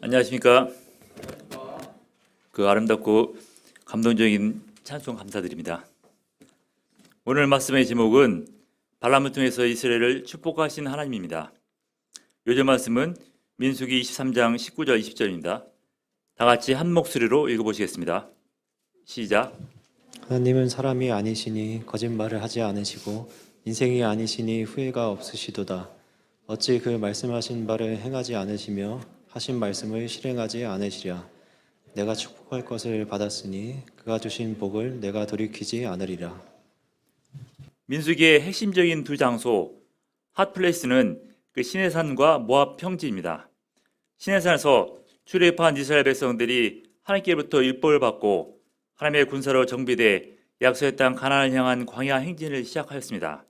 안녕하십니까. 그 아름답고 감동적인 찬송 감사드립니다. 오늘 말씀의 제목은 발람을 통해서 이스라엘을 축복하신 하나님입니다. 요즘 말씀은 민수기 23장 19절 20절입니다. 다 같이 한 목소리로 읽어보시겠습니다. 시작. 하나님은 사람이 아니시니 거짓말을 하지 않으시고 인생이 아니시니 후회가 없으시도다. 어찌 그 말씀하신 바를 행하지 않으시며 하신 말씀을 실행하지 않으시랴. 내가 축복할 것을 받았으니 그가 주신 복을 내가 돌이키지 않으리라. 민수기의 핵심적인 두 장소 핫플레이스는 그 시내산과 모압 평지입니다. 시내산에서 출애굽한 이스라엘 백성들이 하나님께로부터 율법을 받고 하나님의 군사로 정비돼 약속의 땅 가나안을 향한 광야 행진을 시작하였습니다.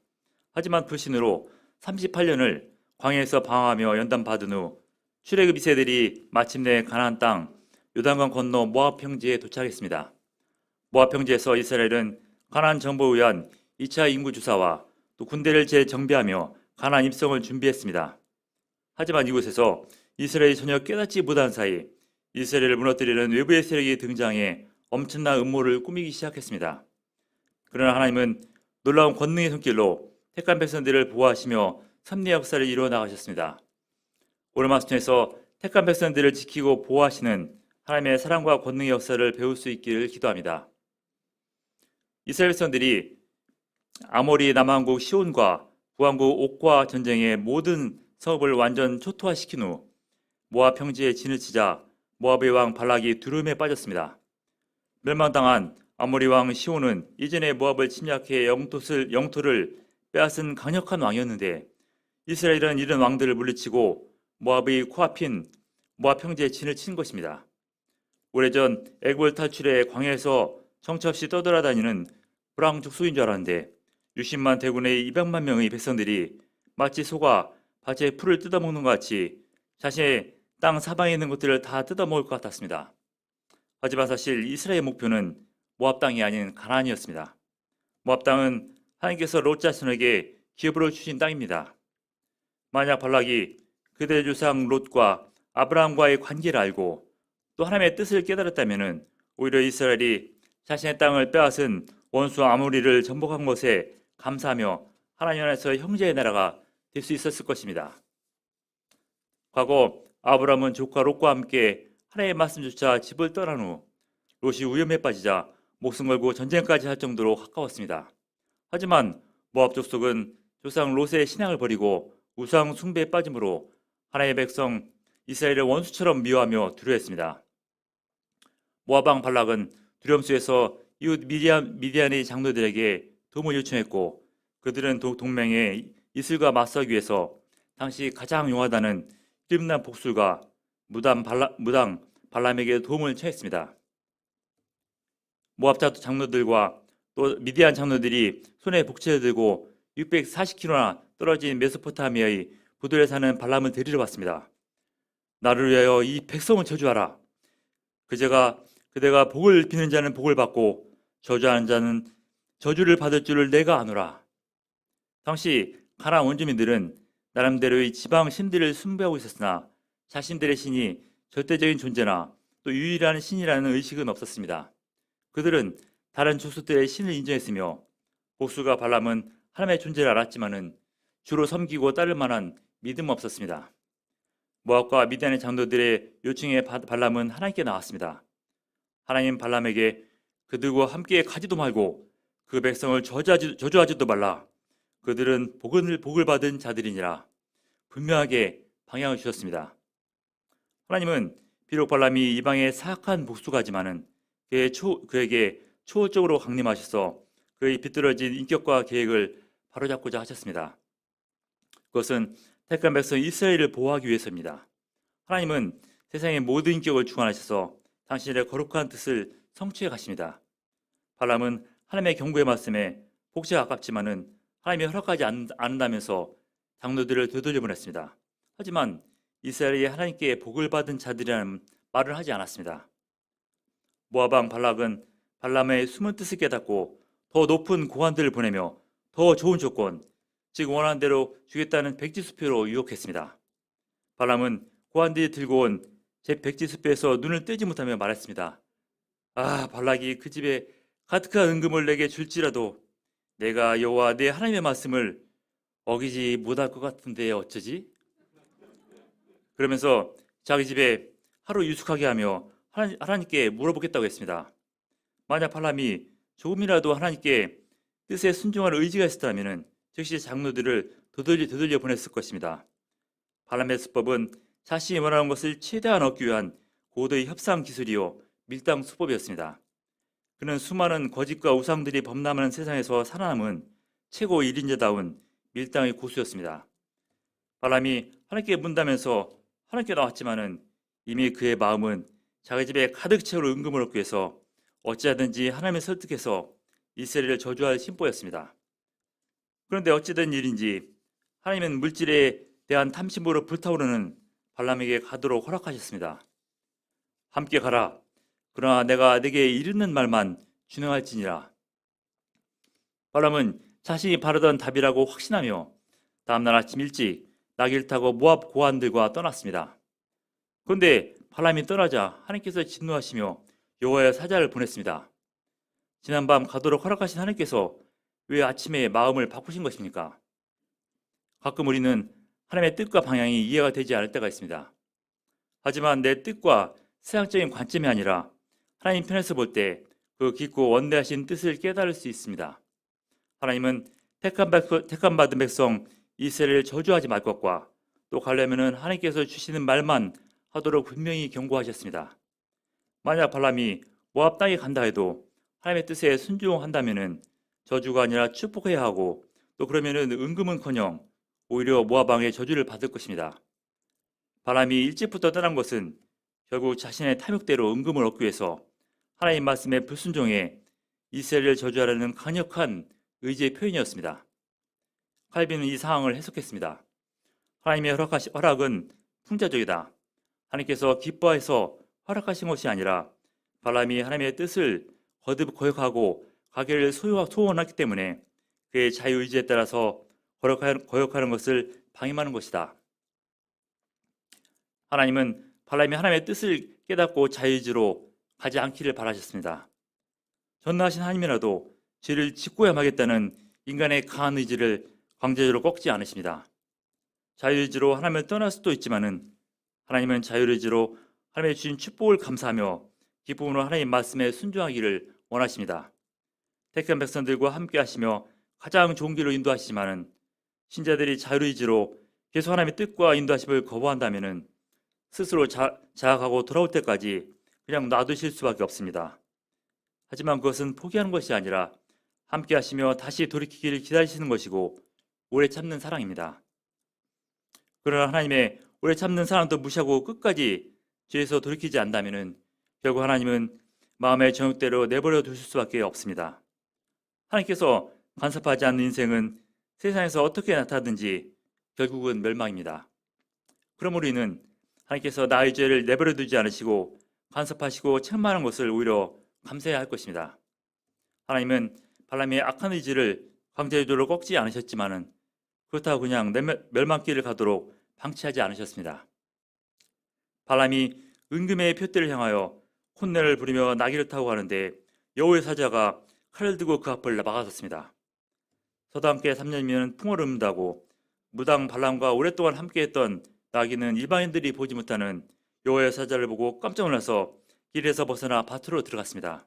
하지만 불신으로 38년을 광야에서 방황하며 연단받은 후 출애굽 2세들이 마침내 가나안 땅 요단강 건너 모압 평지에 도착했습니다. 모압 평지에서 이스라엘은 가나안 정복을 위한 2차 인구 주사와 또 군대를 재정비하며 가나안 입성을 준비했습니다. 하지만 이곳에서 이스라엘이 전혀 깨닫지 못한 사이 이스라엘을 무너뜨리는 외부의 세력이 등장해 엄청난 음모를 꾸미기 시작했습니다. 그러나 하나님은 놀라운 권능의 손길로 택한 백성들을 보호하시며 섭리의 역사를 이루어 나가셨습니다. 오늘 말씀에서 택한 백성들을 지키고 보호하시는 하나님의 사랑과 권능의 역사를 배울 수 있기를 기도합니다. 이스라엘 백성들이 아모리 남왕국 시온과 북왕국 옥과 전쟁의 모든 성읍을 완전 초토화시킨 후 모압 평지에 진을 치자 모압의 왕 발락이 두려움에 빠졌습니다. 멸망당한 아모리 왕 시온은 이전에 모압을 침략해 영토를 빼앗은 강력한 왕이었는데 이스라엘은 이런 왕들을 물리치고 모압의 코앞인 모압 평지에 진을 친 것입니다. 오래전 애굽을 탈출해 광야에서 정처 없이 떠돌아다니는 불황 족속인 줄 알았는데 60만 대군의 200만 명의 백성들이 마치 소가 밭의 풀을 뜯어먹는 것 같이 자신의 땅 사방에 있는 것들을 다 뜯어먹을 것 같았습니다. 하지만 사실 이스라엘의 목표는 모압 땅이 아닌 가나안이었습니다. 모압 땅은 하나님께서 롯 자손에게 기업으로 주신 땅입니다. 만약 발락이 그들의 조상 롯과 아브라함과의 관계를 알고 또 하나님의 뜻을 깨달았다면 오히려 이스라엘이 자신의 땅을 빼앗은 원수 아모리를 정복한 것에 감사하며 하나님 안에서 형제의 나라가 될 수 있었을 것입니다. 과거 아브라함은 조카 롯과 함께 하나님의 말씀조차 집을 떠난 후 롯이 위험에 빠지자 목숨 걸고 전쟁까지 할 정도로 가까웠습니다. 하지만 모압 족속은 조상 롯의 신앙을 버리고 우상 숭배에 빠짐으로 하나님의 백성 이스라엘을 원수처럼 미워하며 두려워했습니다. 모압 왕 발락은 두려움 속에서 이웃 미디안의 장로들에게 도움을 요청했고 그들은 동맹의 이슬과 맞서기 위해서 당시 가장 용하다는 림난 복술과 무당 발람에게 도움을 청했습니다. 모압 장로들과 또 미디안 장로들이 손에 복채를 들고 640km나 떨어진 메소포타미아의 부들에 사는 발람을 데리러 왔습니다. 나를 위하여 이 백성을 저주하라. 그대가 복을 비는 자는 복을 받고 저주하는 자는 저주를 받을 줄을 내가 아노라. 당시 가나안 원주민들은 나름대로의 지방 신들을 숭배하고 있었으나 자신들의 신이 절대적인 존재나 또 유일한 신이라는 의식은 없었습니다. 그들은 다른 족속들의 신을 인정했으며 복수가 발람은 하나님의 존재를 알았지만은 주로 섬기고 따를 만한 믿음 없었습니다. 모압과 미디안의 장로들의 요청에 발람은 하나님께 나왔습니다. 하나님 발람에게 그들과 함께 가지도 말고 그 백성을 저주하지도 말라. 그들은 복을 받은 자들이니라. 분명하게 방향을 주셨습니다. 하나님은 비록 발람이 이방의 사악한 복수가지만은 그에게 초월적으로 강림하셔서 그의 비뚤어진 인격과 계획을 바로잡고자 하셨습니다. 그것은 택한 백성 이스라엘을 보호하기 위해서입니다. 하나님은 세상의 모든 인격을 주관하셔서 당신의 거룩한 뜻을 성취해 가십니다. 발람은 하나님의 경고의 말씀에 복지가 아깝지만은 하나님이 허락하지 않는다면서 장로들을 되돌려보냈습니다. 하지만 이스라엘이 하나님께 복을 받은 자들이라는 말을 하지 않았습니다. 모압 왕 발락은 발람의 숨은 뜻을 깨닫고 더 높은 고관들을 보내며 더 좋은 조건, 즉 원하는 대로 주겠다는 백지수표로 유혹했습니다. 발람은 고관들이 들고 온 제 백지수배에서 눈을 떼지 못하며 말했습니다. 아, 발락이 그 집에 가득한 은금을 내게 줄지라도 내가 여호와 내 하나님의 말씀을 어기지 못할 것 같은데 어쩌지? 그러면서 자기 집에 하루 유숙하게 하며 하나님께 물어보겠다고 했습니다. 만약 발람이 조금이라도 하나님께 뜻에 순종할 의지가 있었다면 즉시 장로들을 되돌려 보냈을 것입니다. 발람의 수법은 자신이 원하는 것을 최대한 얻기 위한 고도의 협상 기술이요 밀당 수법이었습니다. 그는 수많은 거짓과 우상들이 범람하는 세상에서 살아남은 최고 1인자다운 밀당의 고수였습니다. 발람이 하나님께 문다면서 하나님께 나왔지만은 이미 그의 마음은 자기 집에 가득 채울 은금을 얻기 위해서 어찌하든지 하나님을 설득해서 이스라엘을 저주할 심보였습니다. 그런데 어찌된 일인지 하나님은 물질에 대한 탐심으로 불타오르는 발람에게 가도록 허락하셨습니다. 함께 가라. 그러나 내가 내게 이르는 말만 준행할지니라. 발람은 자신이 바르던 답이라고 확신하며 다음날 아침 일찍 나귀를 타고 모압 고관들과 떠났습니다. 그런데 발람이 떠나자 하나님께서 진노하시며 여호와의 사자를 보냈습니다. 지난밤 가도록 허락하신 하나님께서 왜 아침에 마음을 바꾸신 것입니까? 가끔 우리는 하나님의 뜻과 방향이 이해가 되지 않을 때가 있습니다. 하지만 내 뜻과 세상적인 관점이 아니라 하나님 편에서 볼 때 그 깊고 원대하신 뜻을 깨달을 수 있습니다. 하나님은 택함받은 백성 이스라엘을 저주하지 말 것과 또 가려면은 하나님께서 주시는 말만 하도록 분명히 경고하셨습니다. 만약 발람이 모압 땅에 간다 해도 하나님의 뜻에 순종한다면은 저주가 아니라 축복해야 하고 또 그러면은 은금은커녕 오히려 모압 왕의 저주를 받을 것입니다. 발람이 일찍부터 떠난 것은 결국 자신의 탐욕대로 은금을 얻기 위해서 하나님 말씀에 불순종해 이스라엘을 저주하려는 강력한 의지의 표현이었습니다. 칼빈은 이 상황을 해석했습니다. 하나님의 허락은 풍자적이다. 하나님께서 기뻐해서 허락하신 것이 아니라 발람이 하나님의 뜻을 거듭 거역하고 가게를 소원했기 때문에 그의 자유의지에 따라서 거역하는 것을 방임하는 것이다. 하나님은 발람이 하나님의 뜻을 깨닫고 자유의지로 가지 않기를 바라셨습니다. 전능하신 하나님이라도 죄를 짓고야 마겠다는 인간의 강한 의지를 강제적으로 꺾지 않으십니다. 자유의지로 하나님을 떠날 수도 있지만은 하나님은 자유의지로 하나님의 주신 축복을 감사하며 기쁨으로 하나님 말씀에 순종하기를 원하십니다. 택한 백성들과 함께 하시며 가장 좋은 길로 인도하시지만은 신자들이 자유의지로 계속 하나님의 뜻과 인도하심을 거부한다면은 스스로 자학하고 돌아올 때까지 그냥 놔두실 수밖에 없습니다. 하지만 그것은 포기하는 것이 아니라 함께 하시며 다시 돌이키기를 기다리시는 것이고 오래 참는 사랑입니다. 그러나 하나님의 오래 참는 사랑도 무시하고 끝까지 죄에서 돌이키지 않다면은 결국 하나님은 마음의 정욕대로 내버려 두실 수밖에 없습니다. 하나님께서 간섭하지 않는 인생은 세상에서 어떻게 나타나든지 결국은 멸망입니다. 그럼 우리는 하나님께서 나의 죄를 내버려 두지 않으시고 간섭하시고 책망하는 것을 오히려 감사해야 할 것입니다. 하나님은 발람의 악한 의지를 강제적으로 꺾지 않으셨지만은 그렇다고 그냥 멸망길을 가도록 방치하지 않으셨습니다. 발람이 은금의 표대를 향하여 콧내를 부리며 나귀를 타고 가는데 여호와의 사자가 칼을 들고 그 앞을 막아섰습니다. 서도 함께 3년이면 풍어를 읊는다고 무당 발람과 오랫동안 함께했던 나귀는 일반인들이 보지 못하는 여호와의 사자를 보고 깜짝 놀라서 길에서 벗어나 밭으로 들어갔습니다.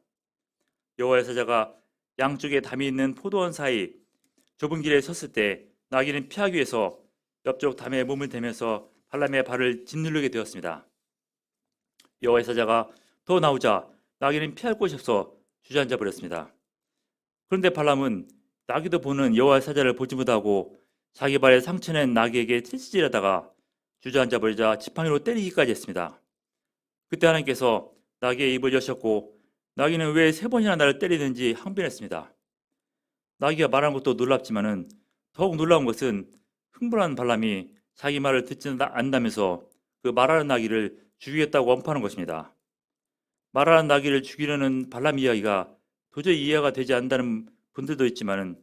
여호와의 사자가 양쪽에 담이 있는 포도원 사이 좁은 길에 섰을 때 나귀는 피하기 위해서 옆쪽 담에 몸을 대면서 발람의 발을 짓누르게 되었습니다. 여호와의 사자가 더 나오자 나귀는 피할 곳이 없어 주저앉아 버렸습니다. 그런데 발람은 나귀도 보는 여호와의 사자를 보지 못하고 자기 발에 상처낸 나귀에게 찔찔하다가 주저앉아 버리자 지팡이로 때리기까지 했습니다. 그때 하나님께서 나귀의 입을 여셨고 나귀는 왜 3번이나 나를 때리는지 항변했습니다. 나귀가 말한 것도 놀랍지만은 더욱 놀라운 것은 흥분한 발람이 자기 말을 듣지 않는다면서 그 말하는 나귀를 죽이겠다고 원포하는 것입니다. 말하는 나귀를 죽이려는 발람 이야기가 도저히 이해가 되지 않는다는 분들도 있지만은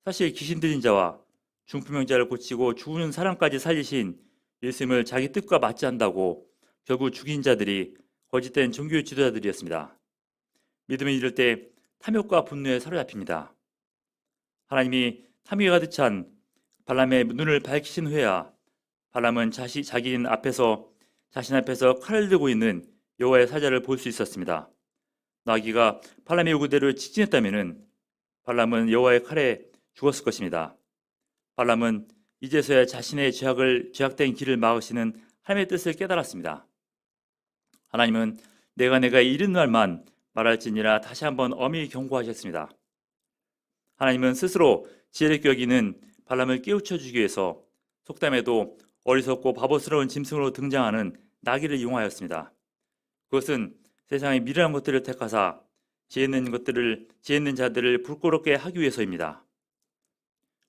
사실 귀신 들린 자와 중풍병자를 고치고 죽는 사람까지 살리신 예수님을 자기 뜻과 맞지 않는다고 결국 죽인 자들이 거짓된 종교 지도자들이었습니다. 믿음을 잃을 때 탐욕과 분노에 사로잡힙니다. 하나님이 탐욕에 가득 찬 발람의 눈을 밝히신 후에야 발람은 자신 앞에서 칼을 들고 있는 여호와의 사자를 볼 수 있었습니다. 나귀가 발람의 요구대로 직진했다면 발람은 여호와의 칼에 죽었을 것입니다. 발람은 이제서야 자신의 죄악된 길을 막으시는 하나님의 뜻을 깨달았습니다. 하나님은 내가 이른 말만 말할지니라 다시 한번 엄히 경고하셨습니다. 하나님은 스스로 지혜를 여기는 발람을 깨우쳐 주기 위해서 속담에도 어리석고 바보스러운 짐승으로 등장하는 나귀를 이용하였습니다. 그것은 세상의 미련한 것들을 택하사 지혜 있는 자들을 부끄럽게 하기 위해서입니다.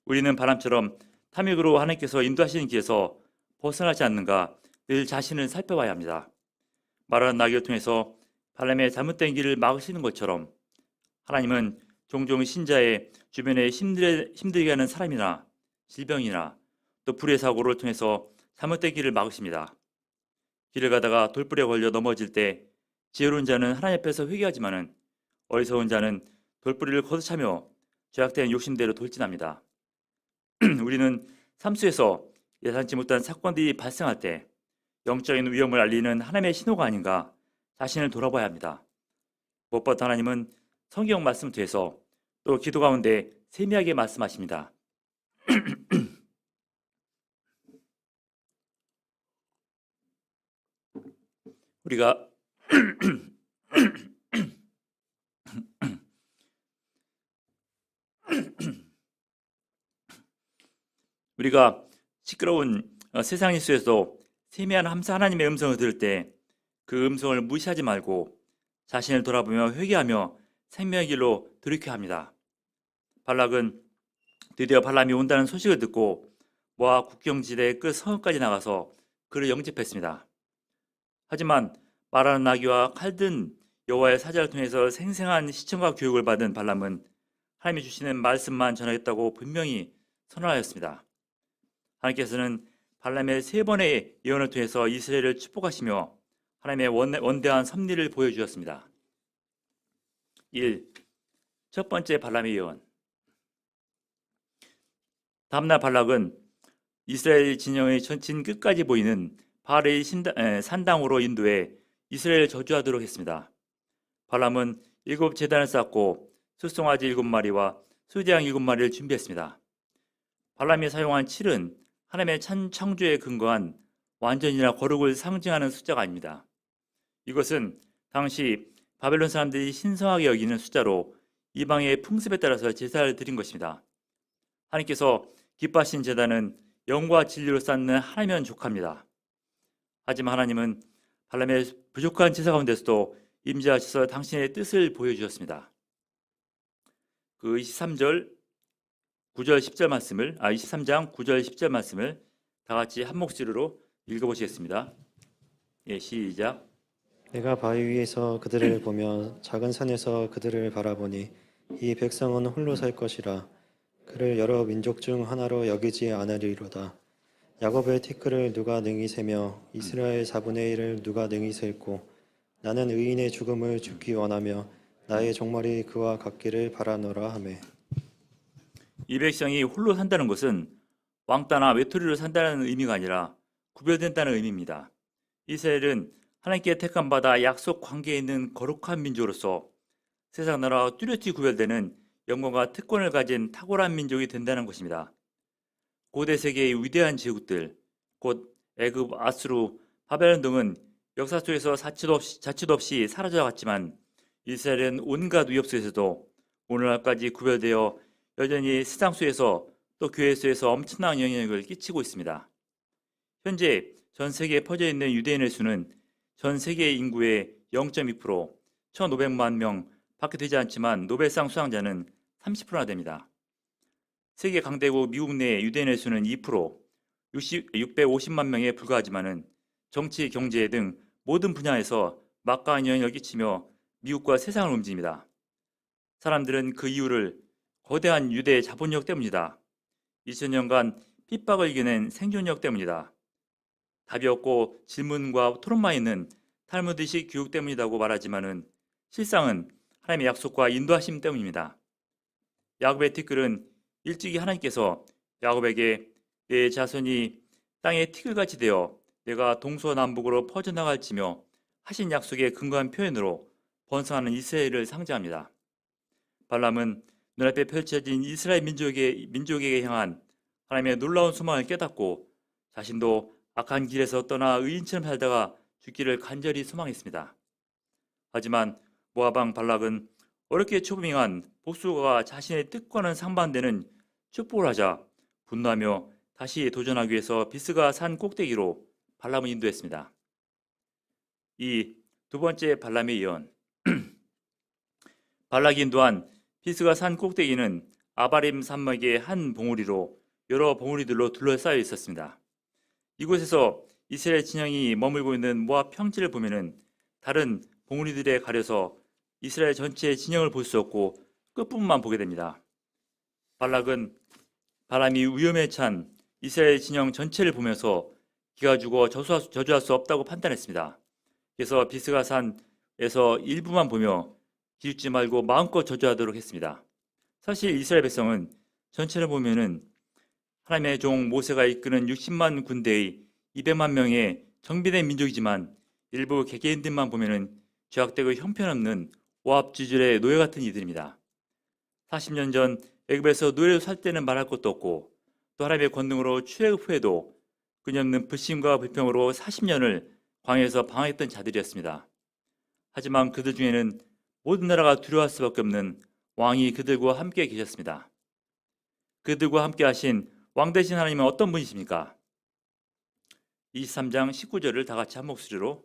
우리는 바람처럼 탐욕으로 하나님께서 인도하시는 길에서 벗어나지 않는가 늘 자신을 살펴봐야 합니다. 말하는 나귀를 통해서 발람의 잘못된 길을 막으시는 것처럼 하나님은 종종 신자의 주변에 힘들게 하는 사람이나 질병이나 또 불의 사고를 통해서 잘못된 길을 막으십니다. 길을 가다가 돌불에 걸려 넘어질 때 지혜로운 자는 하나님 앞에서 회개하지만은 어리석은 자는 돌부리를 거듭차며 죄악된 욕심대로 돌진합니다. 우리는 삶 속에서 예상치 못한 사건들이 발생할 때 영적인 위험을 알리는 하나님의 신호가 아닌가 자신을 돌아봐야 합니다. 무엇보다 하나님은 성경 말씀 뒤에서 또 기도 가운데 세미하게 말씀하십니다. 우리가 시끄러운 세상 일수에서 세미한 하나님의 음성을 들을 때 그 음성을 무시하지 말고 자신을 돌아보며 회개하며 생명의 길로 돌이켜야 합니다. 발락은 드디어 발람이 온다는 소식을 듣고 모압 국경지대의 끝 성읍까지 나가서 그를 영접했습니다. 하지만 말하는 나귀와 칼든 여호와의 사자를 통해서 생생한 시청과 교육을 받은 발람은 하나님이 주시는 말씀만 전하겠다고 분명히 선언하였습니다. 하나님께서는 발람의 3번의 예언을 통해서 이스라엘을 축복하시며 하나님의 원대한 섭리를 보여주셨습니다. 1. 첫 번째 발람의 예언. 다음날 발락은 이스라엘 진영의 진 끝까지 보이는 바알의 산당으로 인도해 이스라엘을 저주하도록 했습니다. 발람은 7제단을 쌓고 숫송아지 7마리와 수재양 7마리를 준비했습니다. 발람이 사용한 7은 하나님의 창조에 근거한 완전이나 거룩을 상징하는 숫자가 아닙니다. 이것은 당시 바벨론 사람들이 신성하게 여기는 숫자로 이방의 풍습에 따라서 제사를 드린 것입니다. 하나님께서 기뻐하신 제단은 영과 진리로 쌓는 하나님만 족합니다. 하지만 하나님은 발람의 부족한 제사 가운데서도 임재하셔서 당신의 뜻을 보여주셨습니다. 그 23장 9절 10절 말씀을 다 같이 한 목소리로 읽어보시겠습니다. 예, 시작. 내가 바위 위에서 그들을 보며 작은 산에서 그들을 바라보니 이 백성은 홀로 살 것이라. 그를 여러 민족 중 하나로 여기지 않으리로다. 야곱의 티끌을 누가 능히 세며 이스라엘 4분의 1을 누가 능히 셀고 나는 의인의 죽음을 죽기 원하며 나의 종말이 그와 같기를 바라노라 하매. 이 백성이 홀로 산다는 것은 왕따나 외톨이로 산다는 의미가 아니라 구별된다는 의미입니다. 이스라엘은 하나님께 택함받아 약속 관계에 있는 거룩한 민족으로서 세상 나라와 뚜렷이 구별되는 영광과 특권을 가진 탁월한 민족이 된다는 것입니다. 고대 세계의 위대한 제국들, 곧 애굽, 아수르, 바벨론 등은 역사 속에서 자취도 없이 사라져갔지만 이스라엘은 온갖 위협 속에서도 오늘날까지 구별되어 여전히 세상 속에서 또 교회 속에서 엄청난 영향력을 끼치고 있습니다. 현재 전 세계에 퍼져 있는 유대인의 수는 전 세계 인구의 0.2%, 1,500만 명 밖에 되지 않지만 노벨상 수상자는 30%나 됩니다. 세계 강대국 미국 내 유대인의 수는 2%, 650만 명에 불과하지만은 정치, 경제 등 모든 분야에서 막강한 영향을 끼치며 미국과 세상을 움직입니다. 사람들은 그 이유를 거대한 유대 자본력 때문이다. 2000년간 핍박을 이겨낸 생존력 때문이다. 답이 없고 질문과 토론만 있는 탈무드식 교육 때문이라고 말하지만은 실상은 하나님의 약속과 인도하심 때문입니다. 야곱의 티끌은 일찍이 하나님께서 야곱에게 내 자손이 땅의 티끌같이 되어 내가 동서남북으로 퍼져나갈지며 하신 약속의 근거한 표현으로 번성하는 이스라엘을 상징합니다. 발람은 눈앞에 펼쳐진 이스라엘 민족에게 향한 하나님의 놀라운 소망을 깨닫고 자신도 악한 길에서 떠나 의인처럼 살다가 죽기를 간절히 소망했습니다. 하지만 모압 왕 발락은 어렵게 초빙한 복수가 자신의 뜻과는 상반되는 축복을 하자 분노하며 다시 도전하기 위해서 비스가 산 꼭대기로 발람을 인도했습니다. 이 두 번째 발람의 예언. 발락이 인도한 비스가 산 꼭대기는 아바림 산맥의 한 봉우리로 여러 봉우리들로 둘러싸여 있었습니다. 이곳에서 이스라엘 진영이 머물고 있는 모압 평지를 보면은 다른 봉우리들에 가려서 이스라엘 전체의 진영을 볼 수 없고 끝부분만 보게 됩니다. 발락은 바람이 위험에 찬 이스라엘 진영 전체를 보면서 기가 죽어 저주할 수 없다고 판단했습니다. 그래서 비스가 산에서 일부만 보며 기죽지 말고 마음껏 저주하도록 했습니다. 사실 이스라엘 백성은 전체를 보면은 하나님의 종 모세가 이끄는 60만 군대의 200만 명의 정비된 민족이지만 일부 개개인들만 보면은 죄악되고 형편없는 오합지졸의 노예 같은 이들입니다. 40년 전 애굽에서 노예로 살 때는 말할 것도 없고 또 하나님의 권능으로 출애굽 후에도 끊임없는 불신과 불평으로 40년을 광야에서 방황했던 자들이었습니다. 하지만 그들 중에는 모든 나라가 두려워할 수밖에 없는 왕이 그들과 함께 계셨습니다. 그들과 함께 하신 왕 대신 하나님은 어떤 분이십니까? 23장 19절을 다 같이 한 목소리로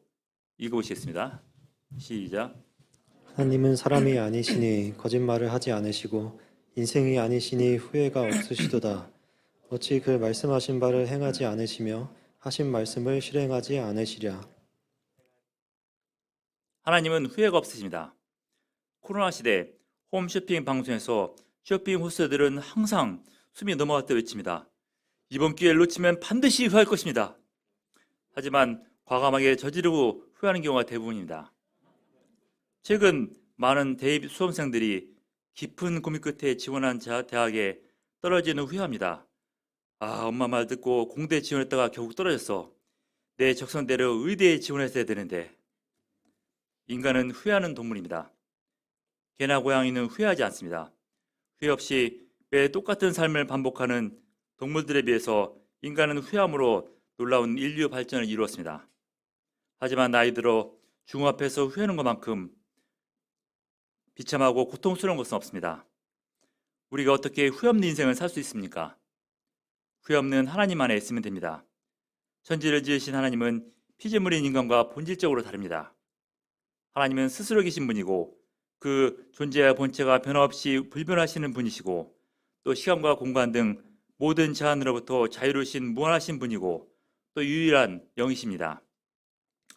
읽어보시겠습니다. 시작. 하나님은 사람이 아니시니 거짓말을 하지 않으시고 인생이 아니시니 후회가 없으시도다. 어찌 그 말씀하신 바를 행하지 않으시며 하신 말씀을 실행하지 않으시랴. 하나님은 후회가 없으십니다. 코로나 시대 홈쇼핑 방송에서 쇼핑 호스트들은 항상 숨이 넘어갔다 외칩니다. 이번 기회를 놓치면 반드시 후회할 것입니다. 하지만 과감하게 저지르고 후회하는 경우가 대부분입니다. 최근 많은 대입 수험생들이 깊은 고민 끝에 지원한 대학에 떨어진 후 후회합니다. 엄마 말 듣고 공대 지원했다가 결국 떨어졌어. 내 적성대로 의대에 지원했어야 되는데. 인간은 후회하는 동물입니다. 개나 고양이는 후회하지 않습니다. 후회 없이 매 똑같은 삶을 반복하는 동물들에 비해서 인간은 후회함으로 놀라운 인류 발전을 이루었습니다. 하지만 나이 들어 중후 앞에서 후회하는 것만큼 비참하고 고통스러운 것은 없습니다. 우리가 어떻게 후회 없는 인생을 살 수 있습니까? 후회 없는 하나님 안에 있으면 됩니다. 천지를 지으신 하나님은 피조물인 인간과 본질적으로 다릅니다. 하나님은 스스로 계신 분이고 그 존재와 본체가 변함없이 불변하시는 분이시고 또 시간과 공간 등 모든 제한으로부터 자유로우신 무한하신 분이고 또 유일한 영이십니다.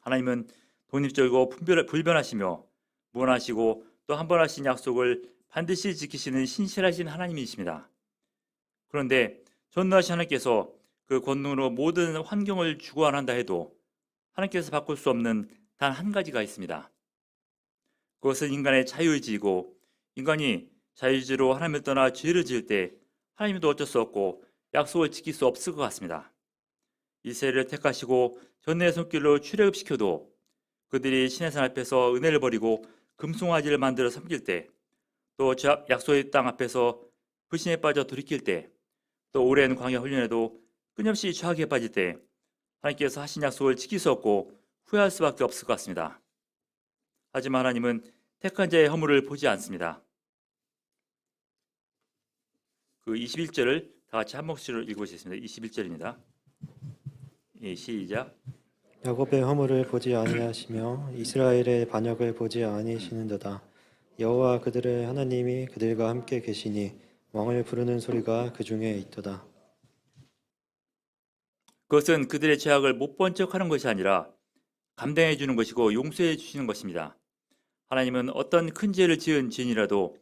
하나님은 독립적이고 불변하시며 무한하시고 또 한 번 하신 약속을 반드시 지키시는 신실하신 하나님이십니다. 그런데 전능하신 하나님께서 그 권능으로 모든 환경을 주관한다 해도 하나님께서 바꿀 수 없는 단 한 가지가 있습니다. 그것은 인간의 자유의지이고 인간이 자유의지로 하나님을 떠나 죄를 지을 때 하나님도 어쩔 수 없고 약속을 지킬 수 없을 것 같습니다. 이스라엘을 택하시고 전능의 손길로 출애굽시켜도 그들이 시내산 앞에서 은혜를 버리고 금송아지를 만들어 섬길 때, 또 약속의 땅 앞에서 불신에 빠져 돌이킬 때, 또 오랜 광야 훈련에도 끊임없이 죄악에 빠질 때 하나님께서 하신 약속을 지킬 수 없고 후회할 수밖에 없을 것 같습니다. 하지만 하나님은 택한 자의 허물을 보지 않습니다. 그 21절을 다 같이 한 목소리로 읽어보시겠습니다. 21절입니다. 시작. 야곱의 허물을 보지 아니하시며 이스라엘의 반역을 보지 아니시는도다. 여호와 그들의 하나님이 그들과 함께 계시니 왕을 부르는 소리가 그 중에 있도다. 그것은 그들의 죄악을 못 본 척하는 것이 아니라 감당해 주는 것이고 용서해 주시는 것입니다. 하나님은 어떤 큰 죄를 지은 죄인이라도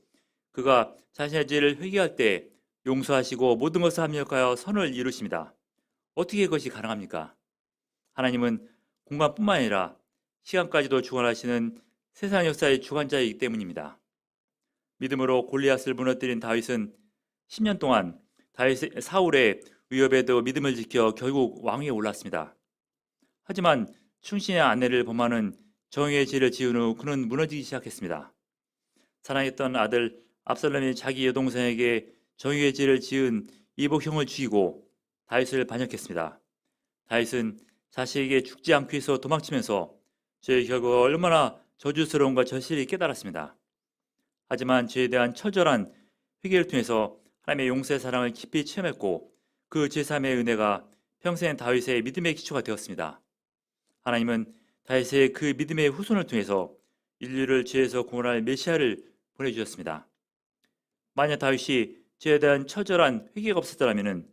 그가 자신의 죄를 회개할 때 용서하시고 모든 것을 합력하여 선을 이루십니다. 어떻게 그것이 가능합니까? 하나님은 공간뿐만 아니라 시간까지도 주관하시는 세상 역사의 주관자이기 때문입니다. 믿음으로 골리앗을 무너뜨린 다윗은 10년 동안 사울의 위협에도 믿음을 지켜 결국 왕위에 올랐습니다. 하지만 충신의 아내를 범하는 정의의 죄를 지은 후 그는 무너지기 시작했습니다. 사랑했던 아들 압살롬이 자기 여동생에게 정의의 죄를 지은 이복형을 죽이고 다윗을 반역했습니다. 다윗은 자식에게 죽지 않기 위해서 도망치면서 죄의 결과가 얼마나 저주스러운가 절실히 깨달았습니다. 하지만 죄에 대한 처절한 회개를 통해서 하나님의 용서의 사랑을 깊이 체험했고 그 제3의 은혜가 평생 다윗의 믿음의 기초가 되었습니다. 하나님은 다윗의 그 믿음의 후손을 통해서 인류를 죄에서 구원할 메시아를 보내주셨습니다. 만약 다윗이 죄에 대한 처절한 회개가 없었더라면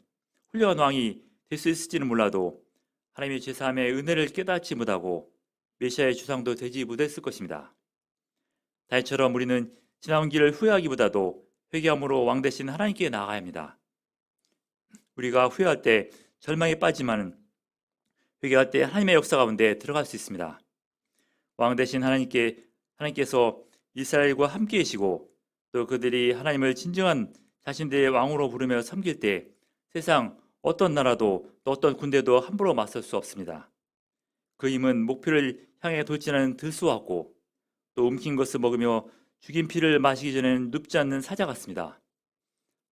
훌륭한 왕이 될 수 있을지는 몰라도 하나님의 제3의 은혜를 깨닫지 못하고 메시아의 주상도 되지 못했을 것입니다. 다윗처럼 우리는 지나온 길을 후회하기보다도 회개함으로 왕 대신 하나님께 나아가야 합니다. 우리가 후회할 때 절망에 빠지만 회개할 때 하나님의 역사 가운데 들어갈 수 있습니다. 왕 대신 하나님께서 이스라엘과 함께 계시고 또 그들이 하나님을 진정한 자신들의 왕으로 부르며 섬길 때 세상 어떤 나라도 또 어떤 군대도 함부로 맞설 수 없습니다. 그 힘은 목표를 향해 돌진하는 들수와 같고 또 움킨 것을 먹으며 죽인 피를 마시기 전에는 눕지 않는 사자 같습니다.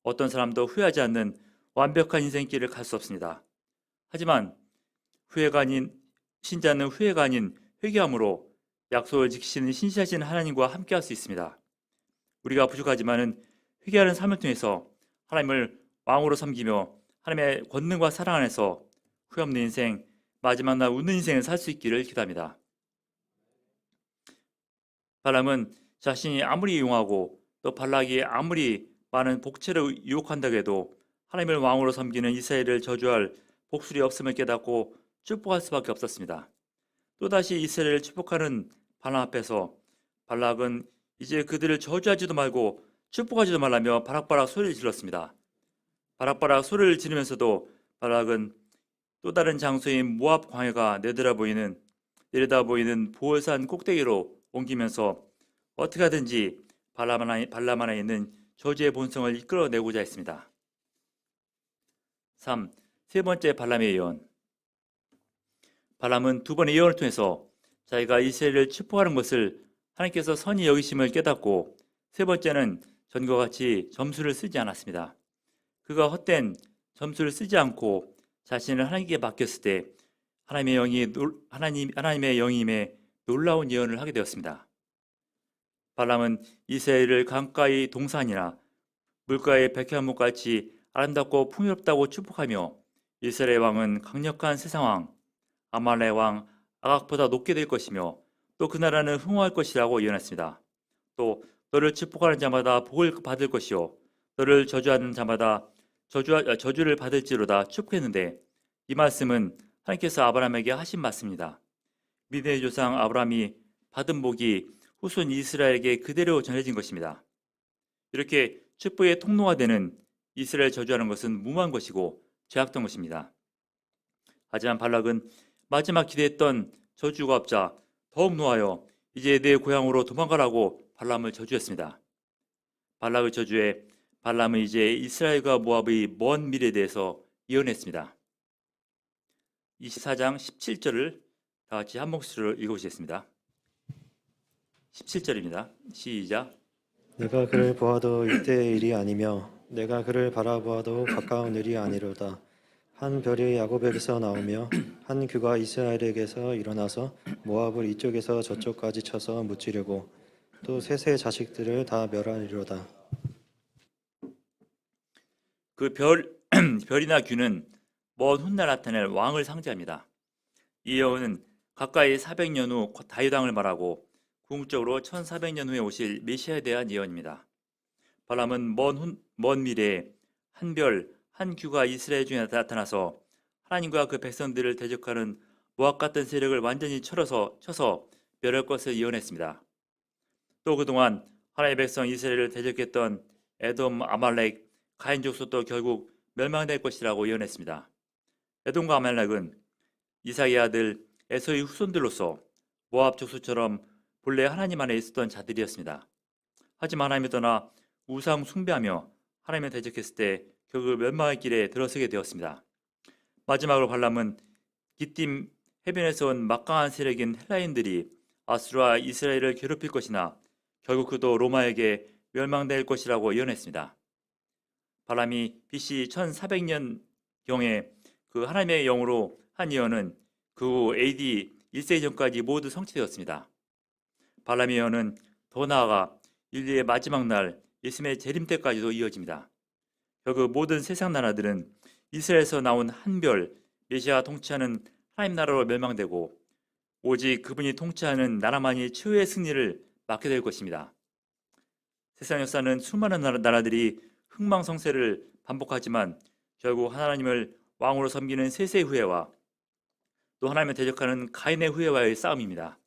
어떤 사람도 후회하지 않는 완벽한 인생길을 갈 수 없습니다. 하지만 신자는 후회가 아닌 회개함으로 약속을 지키시는 신실하신 하나님과 함께할 수 있습니다. 우리가 부족하지만은 회개하는 삶을 통해서 하나님을 왕으로 섬기며 하나님의 권능과 사랑 안에서 후회 없는 인생, 마지막 날 웃는 인생을 살 수 있기를 기도합니다. 발람은 자신이 아무리 용하고 또 발락이 아무리 많은 복채를 유혹한다고 해도 하나님을 왕으로 섬기는 이스라엘을 저주할 복술이 없음을 깨닫고 축복할 수밖에 없었습니다. 또다시 이스라엘을 축복하는 발람 앞에서 발락은 이제 그들을 저주하지도 말고 축복하지도 말라며 바락바락 소리를 질렀습니다. 바락바락 소리를 지르면서도 발락은 또 다른 장소인 모압 광야가 내려다 보이는 보홀산 꼭대기로 옮기면서 어떻게 하든지 발람 안에 있는 저주의 본성을 이끌어내고자 했습니다. 3. 세 번째 발람의 예언. 발람은 두 번의 예언을 통해서 자기가 이스라엘을 축복하는 것을 하나님께서 선히 여기심을 깨닫고 세 번째는 전과 같이 점수를 쓰지 않았습니다. 그가 헛된 점수를 쓰지 않고 자신을 하나님께 맡겼을 때 하나님의 영임에 놀라운 예언을 하게 되었습니다. 발람은 이스라엘을 강가의 동산이나 물가의 백향목 같이 아름답고 풍요롭다고 축복하며 이스라엘 왕은 강력한 세상왕 아말렉 왕 아각보다 높게 될 것이며 또 그 나라는 흥왕할 것이라고 예언했습니다. 또 너를 축복하는 자마다 복을 받을 것이요 너를 저주하는 자마다 저주를 받을지로다 축복했는데 이 말씀은 하나님께서 아브라함에게 하신 말씀입니다. 믿음의 조상 아브라함이 받은 복이 후손 이스라엘에게 그대로 전해진 것입니다. 이렇게 축복의 통로가 되는 이스라엘 저주하는 것은 무모한 것이고 죄악된 것입니다. 하지만 발락은 마지막 기대했던 저주가 없자 더욱 노하여 이제 내 고향으로 도망가라고 발람을 저주했습니다. 발락의 저주에 발람은 이제 이스라엘과 모압의 먼 미래에 대해서 예언했습니다. 24장 17절을 다 같이 한 목소리로 읽어보시겠습니다. 17절입니다. 시작. 내가 그를 보아도 이때의 일이 아니며 내가 그를 바라보아도 가까운 일이 아니로다. 한 별이 야곱에게서 나오며 한 규가 이스라엘에게서 일어나서 모압을 이쪽에서 저쪽까지 쳐서 무찌르고 또 셋의 자식들을 다 멸하리로다. 그 별이나 규는 먼 훗날 나타낼 왕을 상징합니다. 이 예언은 가까이 400년 후 다윗 왕을 말하고 궁극적으로 1400년 후에 오실 메시아에 대한 예언입니다. 발람은 먼 미래에 한 별, 한 규가 이스라엘 중에 나타나서 하나님과 그 백성들을 대적하는 모압 같은 세력을 완전히 쳐서 멸할 것을 예언했습니다. 또 그동안 하나님의 백성 이스라엘을 대적했던 에돔, 아말렉, 가인 족속도 결국 멸망될 것이라고 예언했습니다. 에돔과 아말렉은 이삭의 아들 에서의 후손들로서 모압 족속처럼 본래 하나님 안에 있었던 자들이었습니다. 하지만 하나님을 떠나 우상 숭배하며 하나님을 대적했을 때 결국 멸망의 길에 들어서게 되었습니다. 마지막으로 발람은 기띔 해변에서 온 막강한 세력인 헬라인들이 아수르와 이스라엘을 괴롭힐 것이나 결국 그도 로마에게 멸망될 것이라고 예언했습니다. 발람이 BC 1400년경에 그 하나님의 영으로 한 예언은 그 후 AD 1세기 전까지 모두 성취되었습니다. 발람의 예언은 더 나아가 인류의 마지막 날 예수님의 재림 때까지도 이어집니다. 결국 모든 세상 나라들은 이스라엘에서 나온 한별 메시아가 통치하는 하나님 나라로 멸망되고 오직 그분이 통치하는 나라만이 최후의 승리를 맡게 될 것입니다. 세상 역사는 수많은 나라들이 흥망성쇠를 반복하지만 결국 하나님을 왕으로 섬기는 셋의 후예와 또 하나님을 대적하는 가인의 후예와의 싸움입니다.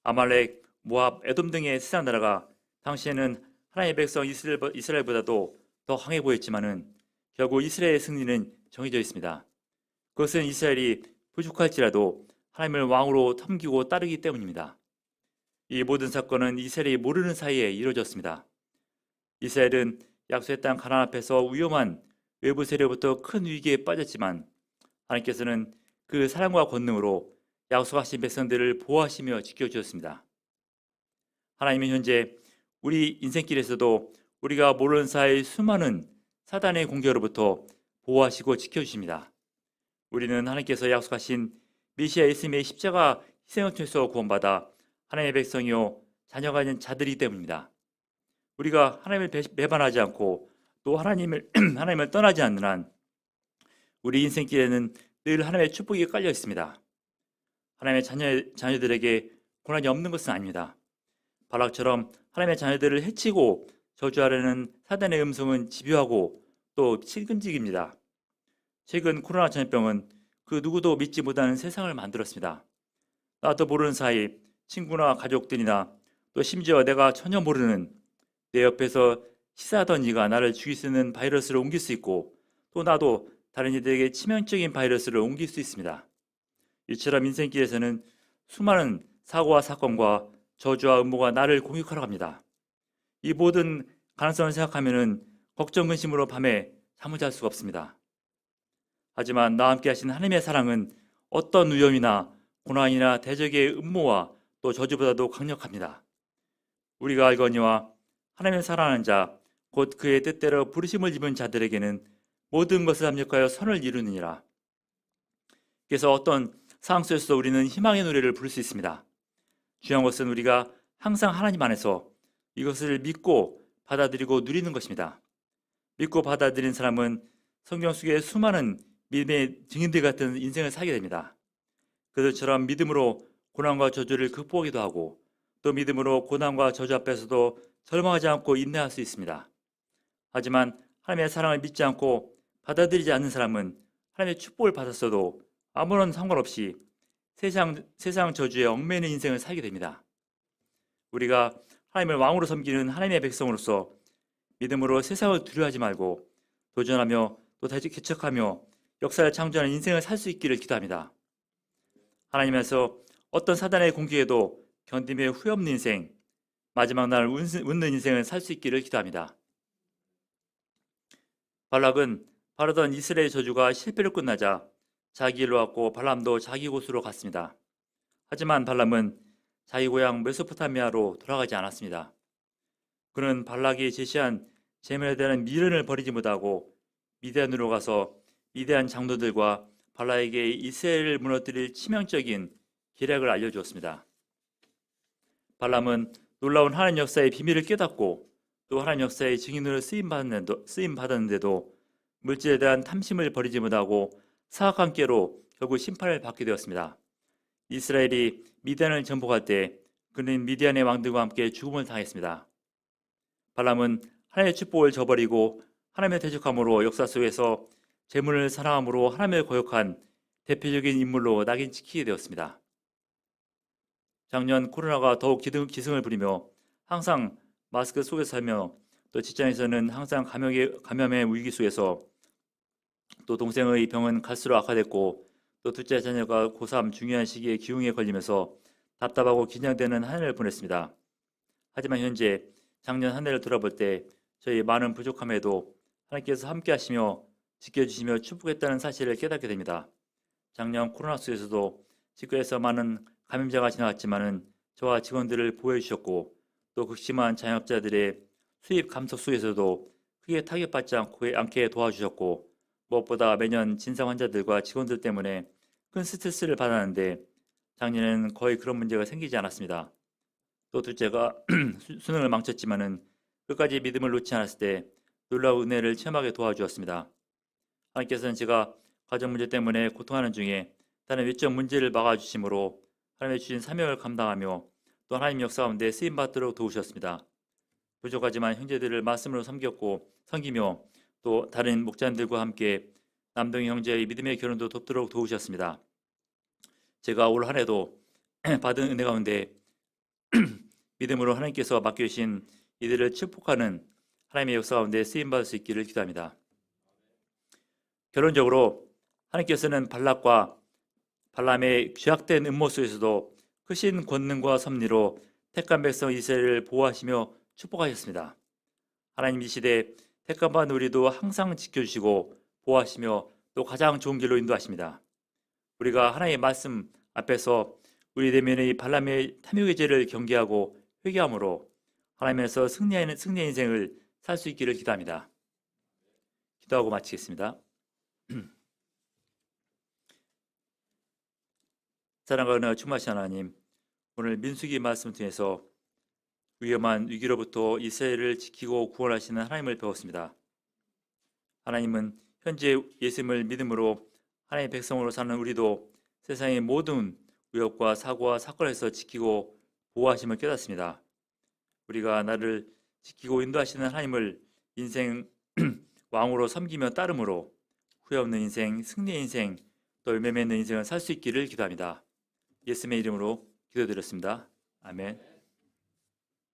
아말렉, 모압, 에돔 등의 세상 나라가 당시에는 하나님의 백성 이스라엘보다도 더 강해 보였지만은 결국 이스라엘의 승리는 정해져 있습니다. 그것은 이스라엘이 부족할지라도 하나님을 왕으로 섬기고 따르기 때문입니다. 이 모든 사건은 이스라엘이 모르는 사이에 이루어졌습니다. 이스라엘은 약속의 땅 가나안 앞에서 위험한 외부 세력부터 큰 위기에 빠졌지만 하나님께서는 그 사랑과 권능으로 약속하신 백성들을 보호하시며 지켜주셨습니다. 하나님은 현재 우리 인생길에서도 우리가 모르는 사이 수많은 사단의 공격으로부터 보호하시고 지켜주십니다. 우리는 하나님께서 약속하신 메시아 예수님의 십자가 희생을 통해서 구원받아 하나님의 백성이요 자녀가 된 자들이기 때문입니다. 우리가 하나님을 배반하지 않고 또 하나님을 떠나지 않는 한 우리 인생길에는 늘 하나님의 축복이 깔려 있습니다. 하나님의 자녀들에게 고난이 없는 것은 아닙니다. 바락처럼 하나님의 자녀들을 해치고 저주하려는 사단의 음성은 집요하고 또 찔끔직입니다. 최근 코로나 전염병은 그 누구도 믿지 못하는 세상을 만들었습니다. 나도 모르는 사이 친구나 가족들이나 또 심지어 내가 전혀 모르는 내 옆에서 식사하던 이가 나를 죽일 수 있는 바이러스를 옮길 수 있고 또 나도 다른 이들에게 치명적인 바이러스를 옮길 수 있습니다. 이처럼 인생길에서는 수많은 사고와 사건과 저주와 음모가 나를 공격하러 갑니다. 이 모든 가능성을 생각하면 걱정 근심으로 밤에 잠을 잘 수가 없습니다. 하지만 나와 함께 하신 하나님의 사랑은 어떤 위험이나 고난이나 대적의 음모와 또 저주보다도 강력합니다. 우리가 알거니와 하나님을 사랑하는 자, 곧 그의 뜻대로 부르심을 입은 자들에게는 모든 것을 합력하여 선을 이루느니라. 그래서 어떤 상황 속에서도 우리는 희망의 노래를 부를 수 있습니다. 중요한 것은 우리가 항상 하나님 안에서 이것을 믿고 받아들이고 누리는 것입니다. 믿고 받아들인 사람은 성경 속의 수많은 믿음의 증인들 같은 인생을 살게 됩니다. 그들처럼 믿음으로 고난과 저주를 극복하기도 하고 또 믿음으로 고난과 저주 앞에서도 절망하지 않고 인내할 수 있습니다. 하지만 하나님의 사랑을 믿지 않고 받아들이지 않는 사람은 하나님의 축복을 받았어도 아무런 상관없이 세상 저주에 얽매이는 인생을 살게 됩니다. 우리가 하나님을 왕으로 섬기는 하나님의 백성으로서 믿음으로 세상을 두려워하지 말고 도전하며 또 개척하며 역사를 창조하는 인생을 살 수 있기를 기도합니다. 하나님께서 어떤 사단의 공격에도 견디며 후회 없는 인생, 마지막 날 웃는 인생을 살 수 있기를 기도합니다. 발락은 바르던 이스라엘 저주가 실패로 끝나자 자기 일로 왔고 발람도 자기 곳으로 갔습니다. 하지만 발람은 자기 고향 메소포타미아로 돌아가지 않았습니다. 그는 발락이 제시한 제물에 대한 미련을 버리지 못하고 미디안으로 가서 미디안 장로들과 발락에게 이스라엘을 무너뜨릴 치명적인 계략을 알려주었습니다. 발람은 놀라운 하나님 역사의 비밀을 깨닫고 또 하나님 역사의 증인으로 쓰임 받았는데도 물질에 대한 탐심을 버리지 못하고 사악한 꾀로 결국 심판을 받게 되었습니다. 이스라엘이 미디안을 정복할 때 그는 미디안의 왕들과 함께 죽음을 당했습니다. 발람은 하나님의 축복을 저버리고 하나님의 대적함으로 역사 속에서 재물을 사랑함으로 하나님을 거역한 대표적인 인물로 낙인 찍히게 되었습니다. 작년 코로나가 더욱 기승을 부리며 항상 마스크 속에서 살며 또 직장에서는 항상 감염의 위기 속에서 또 동생의 병은 갈수록 악화됐고 또 둘째 자녀가 고3 중요한 시기에 기흉에 걸리면서 답답하고 긴장되는 한 해를 보냈습니다. 하지만 현재 작년 한 해를 돌아볼 때 저희 많은 부족함에도 하나님께서 함께 하시며 지켜주시며 축복했다는 사실을 깨닫게 됩니다. 작년 코로나 속에서도 직구에서 많은 감염자가 지나갔지만은 저와 직원들을 보호해 주셨고 또 극심한 자영업자들의 수입 감소 속에서도 크게 타격받지 않게 도와주셨고 무엇보다 매년 진상 환자들과 직원들 때문에 큰 스트레스를 받았는데 작년에는 거의 그런 문제가 생기지 않았습니다. 또 둘째가 수능을 망쳤지만은 끝까지 믿음을 놓지 않았을 때 놀라운 은혜를 체험하게 도와주었습니다. 하나님께서는 제가 가정 문제 때문에 고통하는 중에 다른 외적 문제를 막아주심으로 하나님의 주신 사명을 감당하며 또 하나님 역사 가운데 쓰임받도록 도우셨습니다. 부족하지만 형제들을 말씀으로 섬기며 또 다른 목자님들과 함께 남동희 형제의 믿음의 결혼도 돕도록 도우셨습니다. 제가 올 한 해도 받은 은혜 가운데 믿음으로 하나님께서 맡겨주신 이들을 축복하는 하나님의 역사 가운데 쓰임받을 수 있기를 기도합니다. 결론적으로 하나님께서는 발락과 발람의 죄악된 음모 속에서도 크신 권능과 섭리로 택한 백성 이스라엘을 보호하시며 축복하셨습니다. 하나님 이 시대 택함받은 우리도 항상 지켜주시고 보호하시며 또 가장 좋은 길로 인도하십니다. 우리가 하나님의 말씀 앞에서 우리 내면의 발람의 탐욕의 죄를 경계하고 회개함으로 하나님에서 승리의 인생을 살 수 있기를 기도합니다. 기도하고 마치겠습니다. 사랑하는 충만하신 하나님, 오늘 민수기 말씀 통해서 위험한 위기로부터 이스라엘을 지키고 구원하시는 하나님을 배웠습니다. 하나님은 현재 예수님을 믿음으로 하나님의 백성으로 사는 우리도 세상의 모든 위협과 사고와 사건에서 지키고 보호하심을 깨닫습니다. 우리가 나를 지키고 인도하시는 하나님을 인생 왕으로 섬기며 따름으로 후회 없는 인생, 승리의 인생, 또 열매 맺는 인생을 살 수 있기를 기도합니다. 예수님의 이름으로 기도드렸습니다. 아멘.